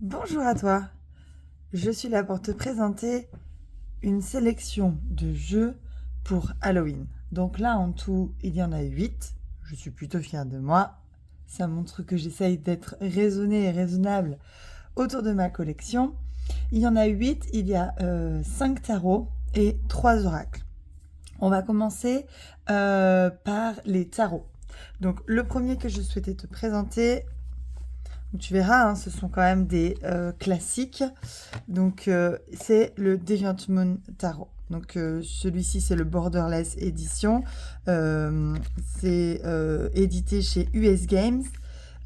Bonjour à toi, je suis là pour te présenter une sélection de jeux pour Halloween. Donc là en tout il y en a 8, je suis plutôt fière de moi, ça montre que j'essaye d'être raisonnée et raisonnable autour de ma collection. Il y en a 8, il y a 5 tarots et 3 oracles. On va commencer par les tarots. Donc le premier que je souhaitais te présenter, tu verras, hein, ce sont quand même des classiques. Donc, c'est le Deviant Moon Tarot. Donc, celui-ci, c'est le Borderless Edition. C'est édité chez US Games.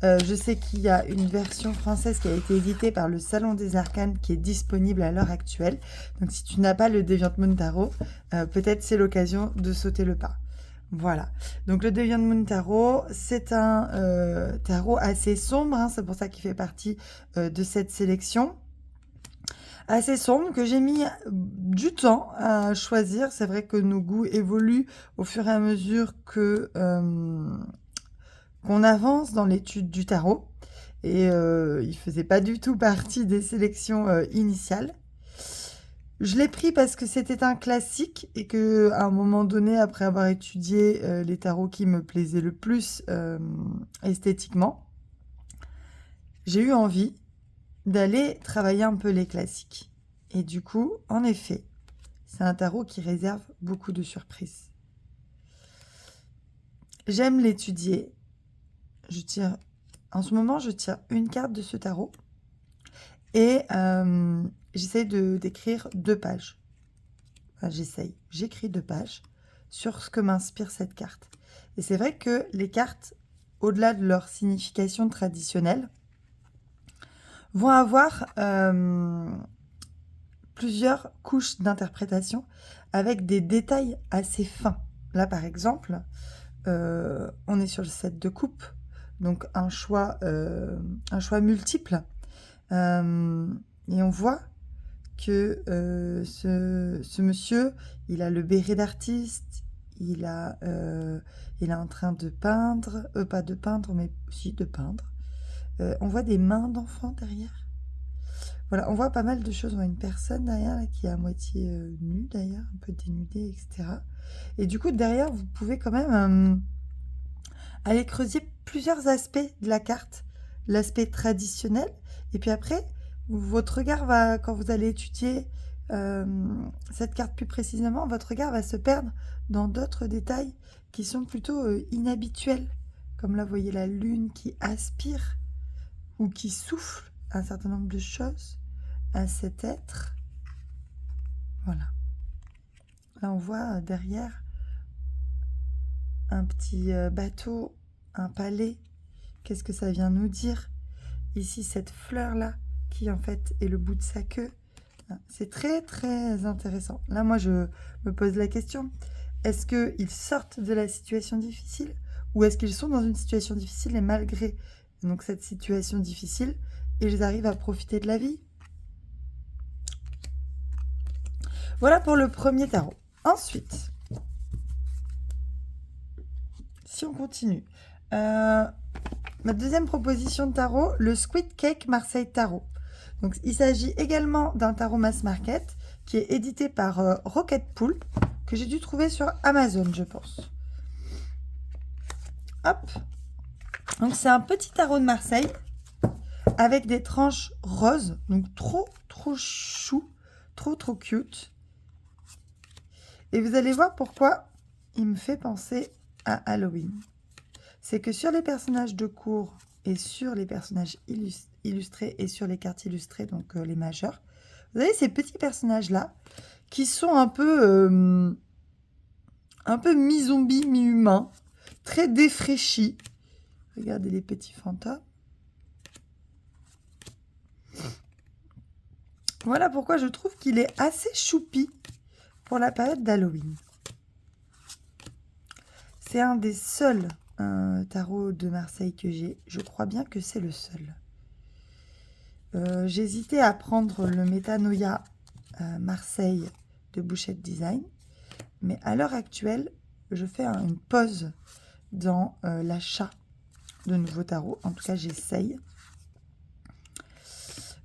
Je sais qu'il y a une version française qui a été éditée par le Salon des Arcanes qui est disponible à l'heure actuelle. Donc, si tu n'as pas le Deviant Moon Tarot, peut-être c'est l'occasion de sauter le pas. Voilà. Donc le Deviant Moon Tarot, c'est un tarot assez sombre, hein, c'est pour ça qu'il fait partie de cette sélection. Assez sombre, que j'ai mis du temps à choisir. C'est vrai que nos goûts évoluent au fur et à mesure que qu'on avance dans l'étude du tarot. Et il faisait pas du tout partie des sélections initiales. Je l'ai pris parce que c'était un classique et que à un moment donné, après avoir étudié les tarots qui me plaisaient le plus esthétiquement, j'ai eu envie d'aller travailler un peu les classiques. Et du coup, en effet, c'est un tarot qui réserve beaucoup de surprises. J'aime l'étudier. En ce moment, je tire une carte de ce tarot et j'essaye d'écrire 2 pages. Enfin, j'écris 2 pages sur ce que m'inspire cette carte. Et c'est vrai que les cartes, au-delà de leur signification traditionnelle, vont avoir plusieurs couches d'interprétation avec des détails assez fins. Là, par exemple, on est sur le 7 de coupe, donc un choix multiple. Et on voit que ce monsieur, il a le béret d'artiste, il est en train de peindre, pas de peindre, mais aussi de peindre. On voit des mains d'enfants derrière. Voilà, on voit pas mal de choses. On voit une personne derrière là, qui est à moitié nue d'ailleurs, un peu dénudée, etc. Et du coup, derrière, vous pouvez quand même aller creuser plusieurs aspects de la carte. L'aspect traditionnel, et puis après, votre regard va, quand vous allez étudier cette carte plus précisément, votre regard va se perdre dans d'autres détails qui sont plutôt inhabituels. Comme là, vous voyez la lune qui aspire ou qui souffle un certain nombre de choses à cet être. Voilà. Là, on voit derrière un petit bateau, un palais. Qu'est-ce que ça vient nous dire? Ici, cette fleur-là, qui en fait est le bout de sa queue. C'est très, très intéressant. Là, moi, je me pose la question. Est-ce qu'ils sortent de la situation difficile ou est-ce qu'ils sont dans une situation difficile et malgré donc, cette situation difficile, ils arrivent à profiter de la vie? Voilà pour le premier tarot. Ensuite, si on continue, ma deuxième proposition de tarot, le Squid Cake Marseille Tarot. Donc, il s'agit également d'un tarot mass market qui est édité par Rocket Pool, que j'ai dû trouver sur Amazon, je pense. Hop. Donc, c'est un petit tarot de Marseille avec des tranches roses, donc trop, trop chou, trop, trop cute. Et vous allez voir pourquoi il me fait penser à Halloween. C'est que sur les personnages de cours et sur les personnages illustrés et sur les cartes illustrées, donc les majeurs, vous avez ces petits personnages-là qui sont un peu mi-zombie, mi-humain, très défraîchis. Regardez les petits fantômes. Voilà pourquoi je trouve qu'il est assez choupi pour la période d'Halloween. C'est un des seuls tarots de Marseille que j'ai. Je crois bien que c'est le seul. J'hésitais à prendre le Métanoïa Marseille de Bouchette Design. Mais à l'heure actuelle, je fais une pause dans l'achat de nouveaux tarots. En tout cas, j'essaye.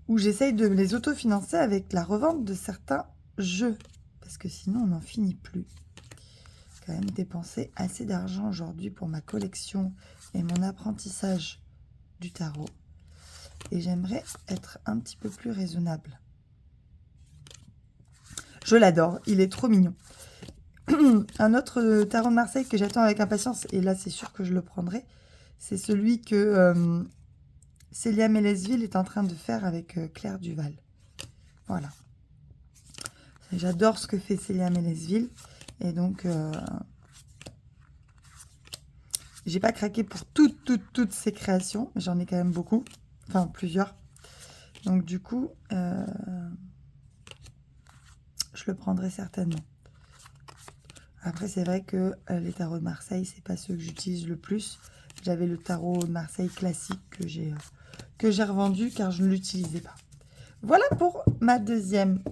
où j'essaye de me les autofinancer avec la revente de certains jeux. Parce que sinon, on n'en finit plus. J'ai quand même dépensé assez d'argent aujourd'hui pour ma collection et mon apprentissage du tarot. Et j'aimerais être un petit peu plus raisonnable. Je l'adore, il est trop mignon. Un autre tarot de Marseille que j'attends avec impatience, et là c'est sûr que je le prendrai, c'est celui que Célia Mélesville est en train de faire avec Claire Duval. Voilà. J'adore ce que fait Célia Mélesville, et donc j'ai pas craqué pour toutes ses créations, mais j'en ai quand même beaucoup, enfin plusieurs. Donc du coup, je le prendrai certainement. Après, c'est vrai que les tarots de Marseille, c'est pas ceux que j'utilise le plus. J'avais le tarot de Marseille classique que j'ai revendu car je ne l'utilisais pas. Voilà pour ma deuxième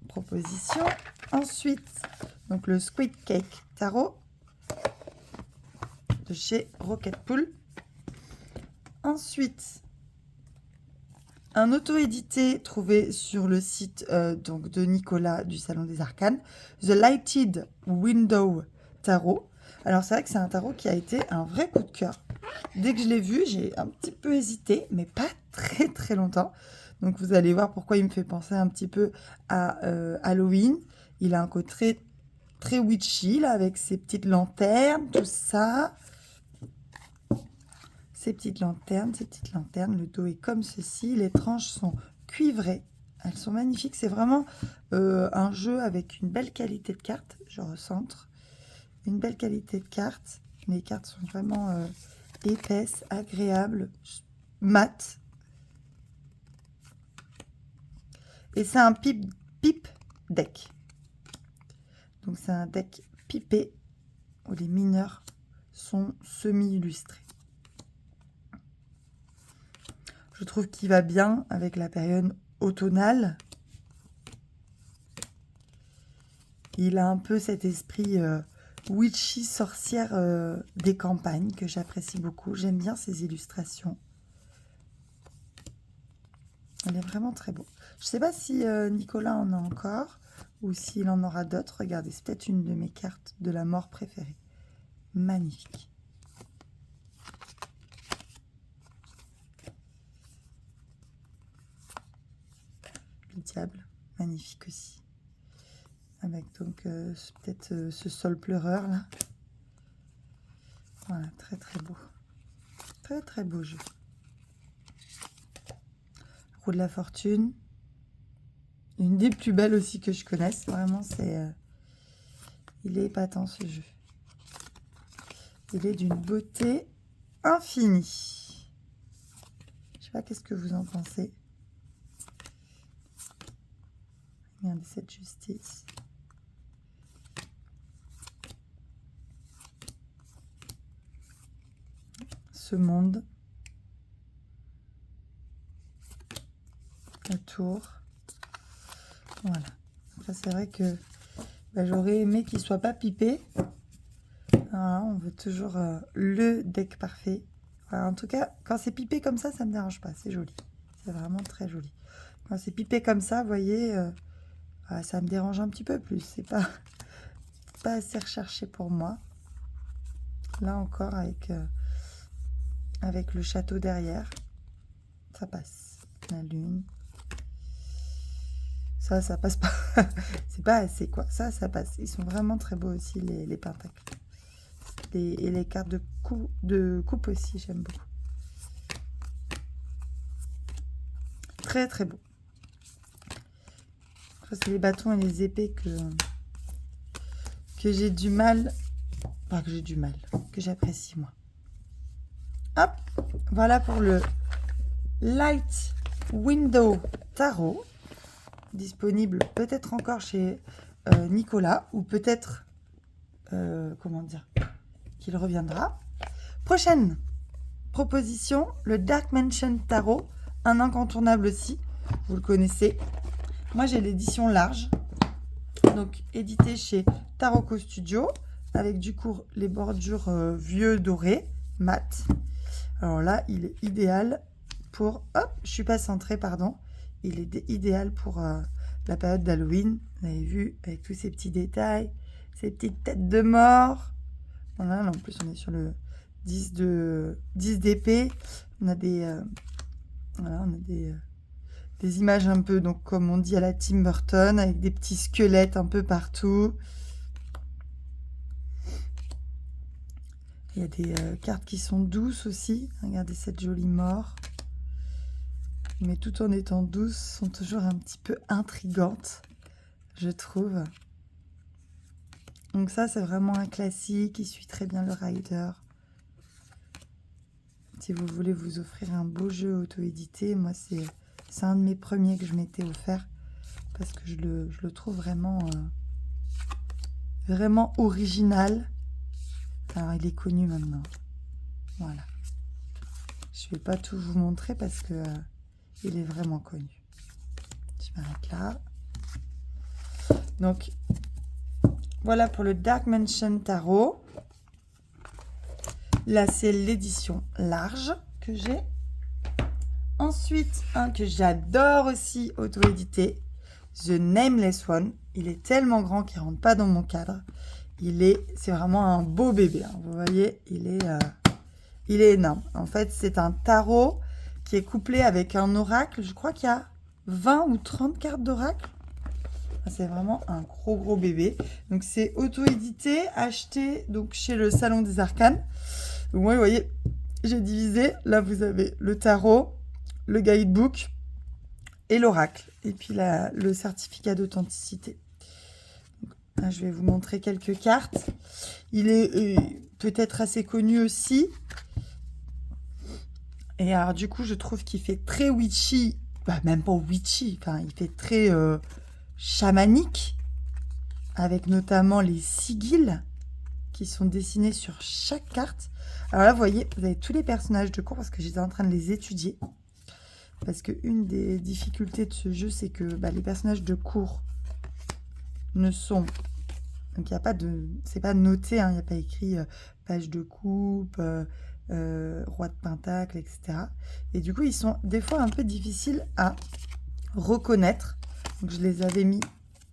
proposition. Ensuite, donc le Squid Cake Tarot de chez Rocket Pool. Ensuite, un auto-édité trouvé sur le site donc de Nicolas du Salon des Arcanes, The Lighted Window Tarot. Alors c'est vrai que c'est un tarot qui a été un vrai coup de cœur. Dès que je l'ai vu, j'ai un petit peu hésité, mais pas très longtemps. Donc vous allez voir pourquoi il me fait penser un petit peu à Halloween. Il a un côté très witchy, là, avec ses petites lanternes, tout ça. Ces petites lanternes, le dos est comme ceci, les tranches sont cuivrées, elles sont magnifiques, c'est vraiment un jeu avec une belle qualité de cartes, je recentre, une belle qualité de cartes, les cartes sont vraiment épaisses, agréables, mates, et c'est un pipe deck, donc c'est un deck pipé où les mineurs sont semi-illustrés. Je trouve qu'il va bien avec la période automnale. Il a un peu cet esprit witchy sorcière des campagnes que j'apprécie beaucoup. J'aime bien ses illustrations. Il est vraiment très beau. Je ne sais pas si Nicolas en a encore ou s'il en aura d'autres. Regardez, c'est peut-être une de mes cartes de la mort préférée. Magnifique. Le diable, magnifique aussi. Avec donc peut-être ce sol pleureur là. Voilà, très beau. Très beau jeu. Roue de la fortune. Une des plus belles aussi que je connaisse. Vraiment, c'est... il est épatant ce jeu. Il est d'une beauté infinie. Je sais pas qu'est-ce que vous en pensez. Regardez cette justice. Ce monde. La tour. Voilà. Ça, c'est vrai que j'aurais aimé qu'il soit pas pipé. Voilà, on veut toujours le deck parfait. Voilà, en tout cas, quand c'est pipé comme ça me dérange pas. C'est joli. C'est vraiment très joli. Quand c'est pipé comme ça, vous voyez... voilà, ça me dérange un petit peu plus. C'est pas assez recherché pour moi. Là encore, avec le château derrière, ça passe. La lune. Ça passe pas. C'est pas assez, quoi. Ça passe. Ils sont vraiment très beaux aussi, les pentacles. Et les cartes de coupe aussi, j'aime beaucoup. Très beau. C'est les bâtons et les épées que j'ai du mal, enfin que j'apprécie moi. Hop, voilà pour le Light Window Tarot, disponible peut-être encore chez Nicolas, ou peut-être, comment dire, qu'il reviendra. Prochaine proposition, le Dark Mansion Tarot, un incontournable aussi, vous le connaissez. Moi, j'ai l'édition large, donc édité chez Taroko Studio, avec du coup les bordures vieux dorés, mat. Alors là, il est idéal pour... Hop, je suis pas centrée, pardon. il est idéal pour la période d'Halloween. Vous avez vu, avec tous ces petits détails, ces petites têtes de mort. Voilà, là, en plus, on est sur le 10 d'épée. On a voilà, on a des images un peu, donc comme on dit à la Tim Burton, avec des petits squelettes un peu partout. Il y a des cartes qui sont douces aussi. Regardez cette jolie mort. Mais tout en étant douces, sont toujours un petit peu intrigantes, je trouve. Donc ça, c'est vraiment un classique. Il suit très bien le rider. Si vous voulez vous offrir un beau jeu auto-édité, moi, c'est un de mes premiers que je m'étais offert. Parce que je le trouve vraiment, vraiment original. Alors, il est connu maintenant. Voilà. Je ne vais pas tout vous montrer parce que il est vraiment connu. Je m'arrête là. Donc, voilà pour le Dark Mansion Tarot. Là, c'est l'édition large que j'ai. Ensuite, un que j'adore aussi auto-édité, The Nameless One. Il est tellement grand qu'il ne rentre pas dans mon cadre. C'est vraiment un beau bébé. Hein. Vous voyez, il est énorme. En fait, c'est un tarot qui est couplé avec un oracle. Je crois qu'il y a 20 ou 30 cartes d'oracle. C'est vraiment un gros bébé. Donc, c'est auto-édité, acheté donc, chez le Salon des Arcanes. Donc, moi, vous voyez, j'ai divisé. Là, vous avez le tarot, le guidebook et l'oracle. Et puis, le certificat d'authenticité. Là, je vais vous montrer quelques cartes. Il est peut-être assez connu aussi. Et alors, du coup, je trouve qu'il fait très witchy. Bah, même pas witchy. Enfin, il fait très chamanique. Avec notamment les sigils qui sont dessinés sur chaque carte. Alors là, vous voyez, vous avez tous les personnages de cours parce que j'étais en train de les étudier. Parce qu'une des difficultés de ce jeu, c'est que les personnages de cours ne sont... Donc, il n'y a pas de... C'est pas noté, hein, il n'y a pas écrit page de coupe, roi de pentacle, etc. Et du coup, ils sont des fois un peu difficiles à reconnaître. Donc, je les avais mis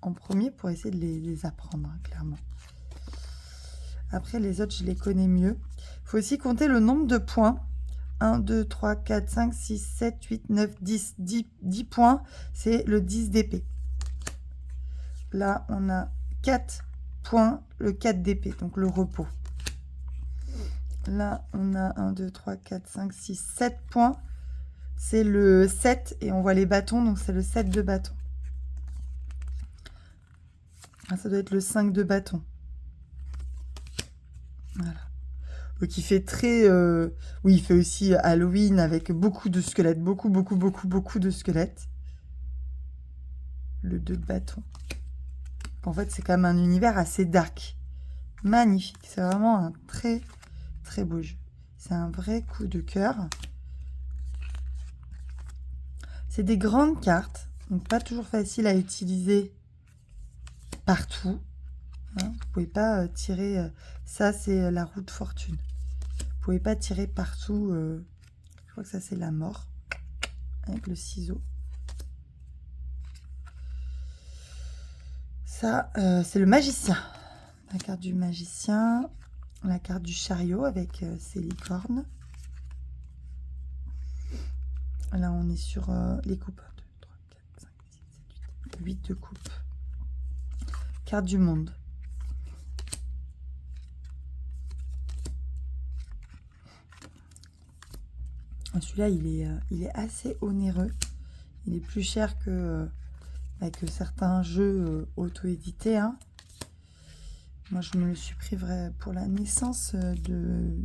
en premier pour essayer de les apprendre, hein, clairement. Après, les autres, je les connais mieux. Il faut aussi compter le nombre de points. 1, 2, 3, 4, 5, 6, 7, 8, 9, 10. 10 points, c'est le 10 d'épée. Là, on a 4 points, le 4 d'épée, donc le repos. Là, on a 1, 2, 3, 4, 5, 6, 7 points. C'est le 7 et on voit les bâtons, donc c'est le 7 de bâton. Ah, ça doit être le 5 de bâton. Voilà. Donc il fait très... Oui, il fait aussi Halloween avec beaucoup de squelettes. Beaucoup de squelettes. Le 2 de bâton. En fait, c'est quand même un univers assez dark. Magnifique. C'est vraiment un très beau jeu. C'est un vrai coup de cœur. C'est des grandes cartes. Donc pas toujours facile à utiliser partout. Hein, vous ne pouvez pas tirer... ça, c'est la roue de fortune. Vous pouvez pas tirer partout. Je crois que ça, c'est la mort. Avec le ciseau. Ça, c'est le magicien. La carte du magicien. La carte du chariot avec ses licornes. Là, on est sur les coupes. 1, 2, 3, 4, 5, 6, 7, 8. 8 de coupe. Carte du monde. Celui-là, il est assez onéreux. Il est plus cher que certains jeux auto-édités. Hein. Moi, je me le suis pris pour la naissance de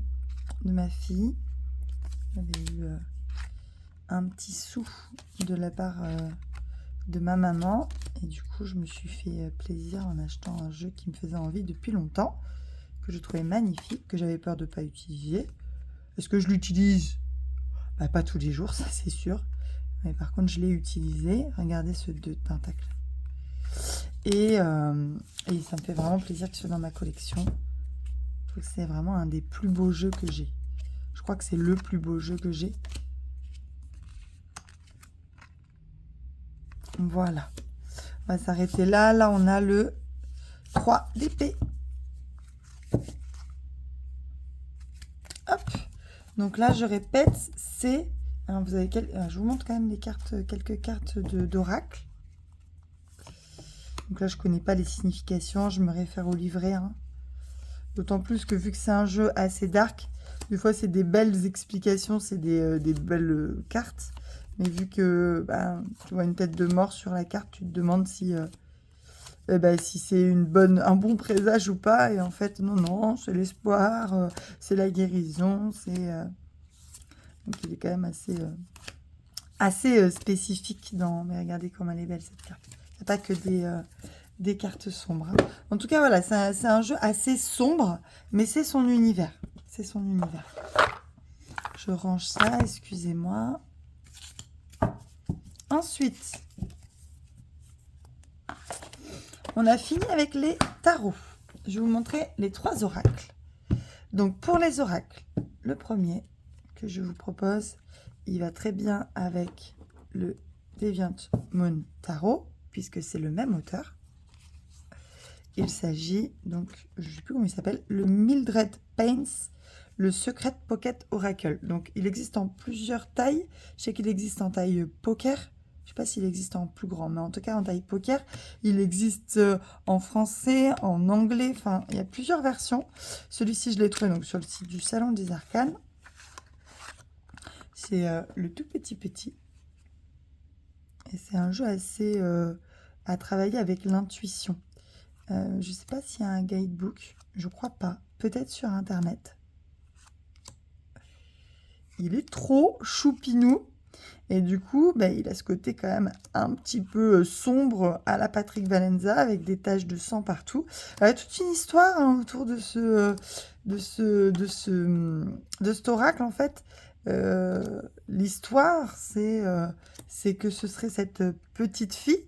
ma fille. J'avais eu un petit sou de la part de ma maman. Et du coup, je me suis fait plaisir en achetant un jeu qui me faisait envie depuis longtemps, que je trouvais magnifique, que j'avais peur de ne pas utiliser. Est-ce que je l'utilise ? Pas tous les jours, ça c'est sûr. Mais par contre, je l'ai utilisé. Regardez ce 2 de pentacle. Et ça me fait vraiment plaisir qu'il soit dans ma collection. Je trouve que c'est vraiment un des plus beaux jeux que j'ai. Je crois que c'est le plus beau jeu que j'ai. Voilà. On va s'arrêter là. Là, on a le 3 d'épée. Hop. Donc là, je répète, c'est... Alors, vous avez je vous montre quand même les cartes, quelques cartes d'oracle. Donc là, je connais pas les significations. Je me réfère au livret. Hein. D'autant plus que vu que c'est un jeu assez dark, des fois, c'est des belles explications, c'est des belles cartes. Mais vu que tu vois une tête de mort sur la carte, tu te demandes si... si c'est un bon présage ou pas. Et en fait, non, c'est l'espoir, c'est la guérison, c'est... Donc, il est quand même assez spécifique dans... Mais regardez comme elle est belle, cette carte. Il n'y a pas que des cartes sombres. Hein. En tout cas, voilà, c'est un jeu assez sombre, mais c'est son univers. C'est son univers. Je range ça, excusez-moi. Ensuite... On a fini avec les tarots. Je vais vous montrer les 3 oracles. Donc, pour les oracles, le premier que je vous propose, il va très bien avec le Deviant Moon Tarot, puisque c'est le même auteur. Il s'agit, donc, je ne sais plus comment il s'appelle, le Mildred Paynes, le Secret Pocket Oracle. Donc, il existe en plusieurs tailles. Je sais qu'il existe en taille poker. Je ne sais pas s'il existe en plus grand, mais en tout cas en taille poker. Il existe en français, en anglais, enfin, il y a plusieurs versions. Celui-ci, je l'ai trouvé donc, sur le site du Salon des Arcanes. C'est le tout petit. Et c'est un jeu assez à travailler avec l'intuition. Je ne sais pas s'il y a un guidebook, je crois pas. Peut-être sur Internet. Il est trop choupinou. Et du coup, il a ce côté quand même un petit peu sombre à la Patrick Valenza, avec des taches de sang partout. Il y a toute une histoire hein, autour de cet oracle, en fait. L'histoire, c'est que ce serait cette petite fille,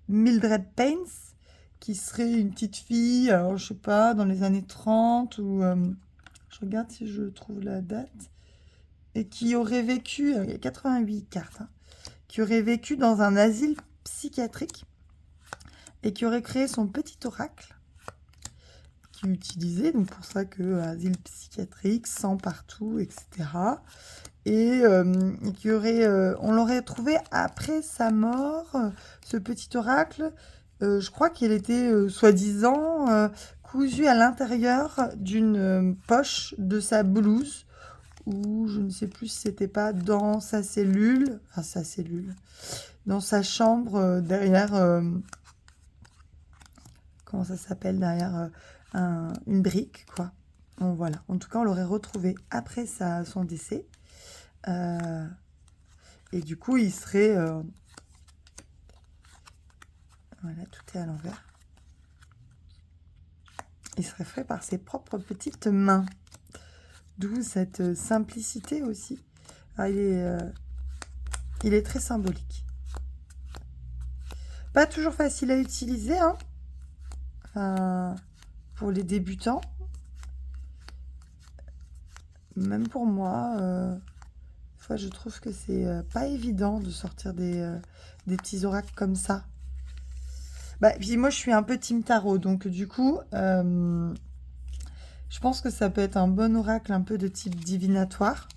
Mildred Paynes, qui serait une petite fille, alors je sais pas, dans les années 30, ou... je regarde si je trouve la date... Et qui aurait vécu, il y a 88 cartes, hein, qui aurait vécu dans un asile psychiatrique et qui aurait créé son petit oracle qui utilisait, donc pour ça que asile psychiatrique, sang partout, etc. Et qui aurait, on l'aurait trouvé après sa mort, ce petit oracle. Je crois qu'il était soi-disant cousu à l'intérieur d'une poche de sa blouse. Ou je ne sais plus si c'était pas dans sa cellule, dans sa chambre, derrière, comment ça s'appelle, derrière une brique, quoi. Bon, voilà, en tout cas, on l'aurait retrouvé après son décès. Et du coup, il serait... voilà, tout est à l'envers. Il serait fait par ses propres petites mains. D'où cette simplicité aussi. Ah, il est très symbolique. Pas toujours facile à utiliser, hein. Enfin, pour les débutants. Même pour moi, des fois je trouve que c'est pas évident de sortir des petits oracles comme ça. Puis moi je suis un peu team tarot, donc du coup... je pense que ça peut être un bon oracle un peu de type divinatoire.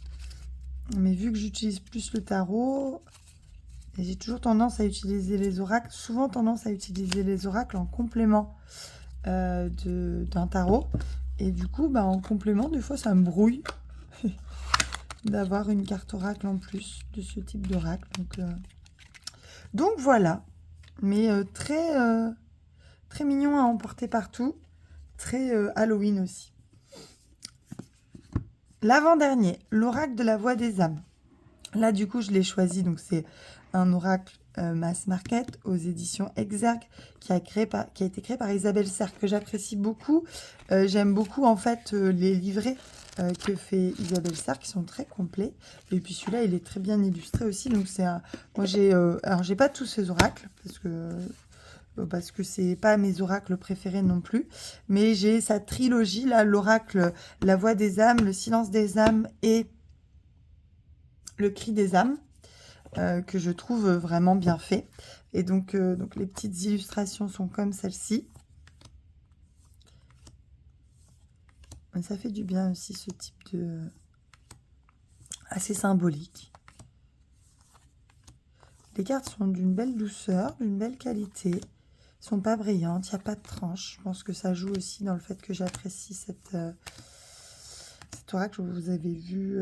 Mais vu que j'utilise plus le tarot, et j'ai toujours tendance à utiliser les oracles, souvent tendance à utiliser les oracles en complément d'un tarot. Et du coup, en complément, des fois, ça me brouille d'avoir une carte oracle en plus de ce type d'oracle. Donc voilà. Mais très mignon à emporter partout. Très Halloween aussi. L'avant-dernier, l'oracle de la voix des âmes. Là, du coup, je l'ai choisi. Donc, c'est un oracle mass market aux éditions Exergue qui a été créé par Isabelle Serre, que j'apprécie beaucoup. J'aime beaucoup, en fait, les livrets que fait Isabelle Serre, qui sont très complets. Et puis, celui-là, il est très bien illustré aussi. Donc, c'est un... Moi, alors, j'ai pas tous ces oracles, parce que c'est pas mes oracles préférés non plus, mais j'ai sa trilogie là, l'oracle La Voix des âmes, Le Silence des âmes et Le Cri des âmes. que je trouve vraiment bien fait. Et donc les petites illustrations sont comme celle-ci. Ça fait du bien aussi, ce type de... assez symbolique. Les cartes sont d'une belle douceur, d'une belle qualité. Elles sont pas brillantes, il n'y a pas de tranche. Je pense que ça joue aussi dans le fait que j'apprécie cet oracle. Vous avez vu,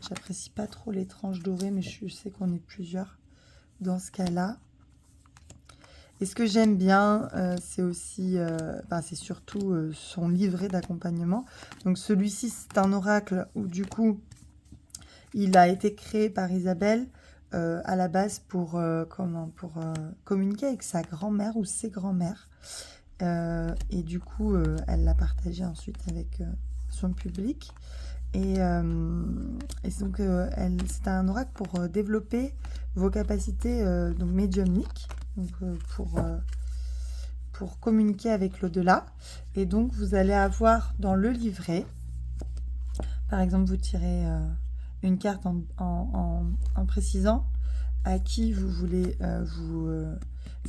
j'apprécie pas trop les tranches dorées, mais je sais qu'on est plusieurs dans ce cas-là. Et ce que j'aime bien, c'est aussi, c'est surtout son livret d'accompagnement. Donc celui-ci, c'est un oracle où du coup, il a été créé par Isabelle à la base pour communiquer avec sa grand-mère ou ses grands-mères. Et du coup, elle l'a partagé ensuite avec son public. Et donc, c'est un oracle pour développer vos capacités donc médiumniques, donc, pour communiquer avec l'au-delà. Et donc, vous allez avoir dans le livret, par exemple, vous tirez une carte en précisant à qui vous voulez vous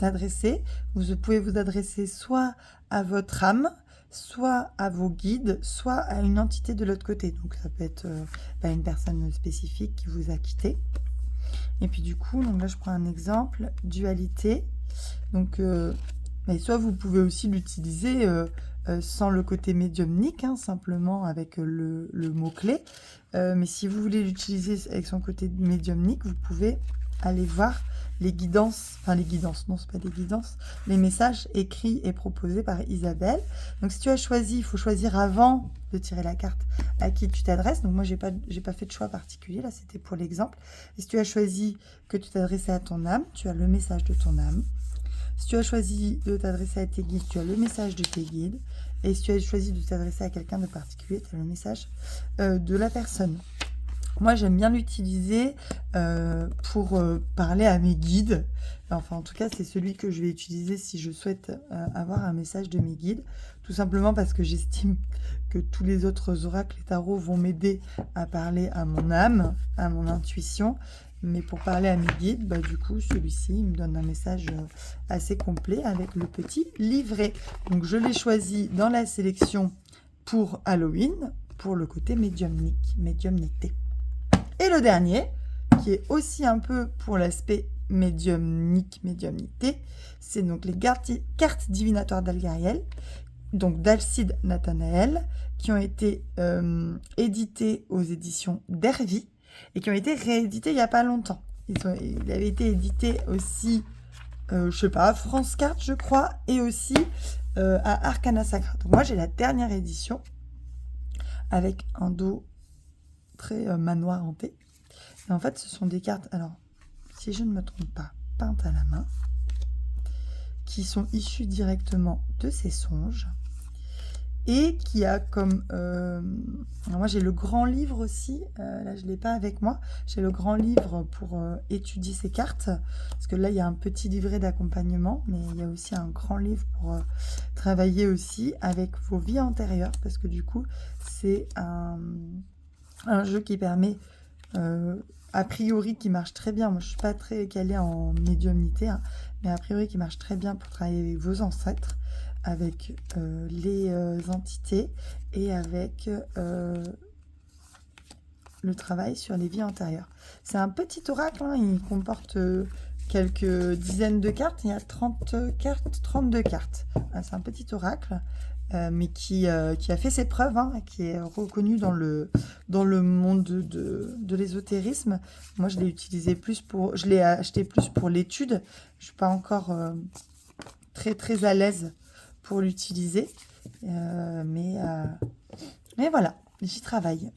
adresser. Vous pouvez vous adresser soit à votre âme, soit à vos guides, soit à une entité de l'autre côté. Donc ça peut être une personne spécifique qui vous a quitté. Et puis du coup, donc là je prends un exemple, dualité. Donc, mais soit vous pouvez aussi l'utiliser sans le côté médiumnique, hein, simplement avec le mot-clé. Mais si vous voulez l'utiliser avec son côté médiumnique, vous pouvez aller voir les guidances, enfin les guidances, non, c'est pas des guidances, les messages écrits et proposés par Isabelle. Donc si tu as choisi, il faut choisir avant de tirer la carte à qui tu t'adresses. Donc moi, j'ai pas fait de choix particulier, là c'était pour l'exemple. Et si tu as choisi que tu t'adressais à ton âme, tu as le message de ton âme. Si tu as choisi de t'adresser à tes guides, tu as le message de tes guides. Et si tu as choisi de t'adresser à quelqu'un de particulier, tu as le message de la personne. Moi, j'aime bien l'utiliser pour parler à mes guides. Enfin, en tout cas, c'est celui que je vais utiliser si je souhaite avoir un message de mes guides. Tout simplement parce que j'estime que tous les autres oracles et tarots vont m'aider à parler à mon âme, à mon intuition. Mais pour parler à mes guides, du coup, celui-ci il me donne un message assez complet avec le petit livret. Donc, je l'ai choisi dans la sélection pour Halloween, pour le côté médiumnité. Et le dernier, qui est aussi un peu pour l'aspect médiumnité, c'est donc les cartes divinatoires d'Algariel, donc d'Alcide Nathanaël, qui ont été éditées aux éditions d'Hervy et qui ont été rééditées il n'y a pas longtemps. Il avait été édité aussi, à France Cartes, je crois, et aussi à Arcana Sacra. Donc moi, j'ai la dernière édition avec un dos très manoir hanté. Et en fait, ce sont des cartes, alors, si je ne me trompe pas, peintes à la main, qui sont issues directement de ces songes, et qui a comme... alors moi, j'ai le grand livre aussi, là, je ne l'ai pas avec moi, j'ai le grand livre pour étudier ces cartes, parce que là, il y a un petit livret d'accompagnement, mais il y a aussi un grand livre pour travailler aussi avec vos vies antérieures, parce que du coup, c'est un jeu qui permet... a priori qui marche très bien, moi je suis pas très calée en médiumnité, hein, mais a priori qui marche très bien pour travailler avec vos ancêtres, avec les entités et avec le travail sur les vies antérieures. C'est un petit oracle, hein, il comporte quelques dizaines de cartes, il y a 30 cartes, 32 cartes. C'est un petit oracle. Mais qui a fait ses preuves, hein, qui est reconnu dans le monde de l'ésotérisme. Moi, je l'ai utilisé je l'ai acheté plus pour l'étude. Je suis pas encore très à l'aise pour l'utiliser, mais voilà, j'y travaille.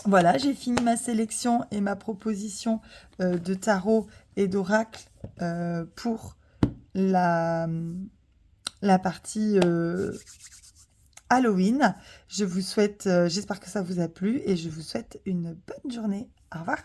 Voilà, j'ai fini ma sélection et ma proposition de tarot et d'oracle pour la partie Halloween. Je vous souhaite, j'espère que ça vous a plu et je vous souhaite une bonne journée. Au revoir.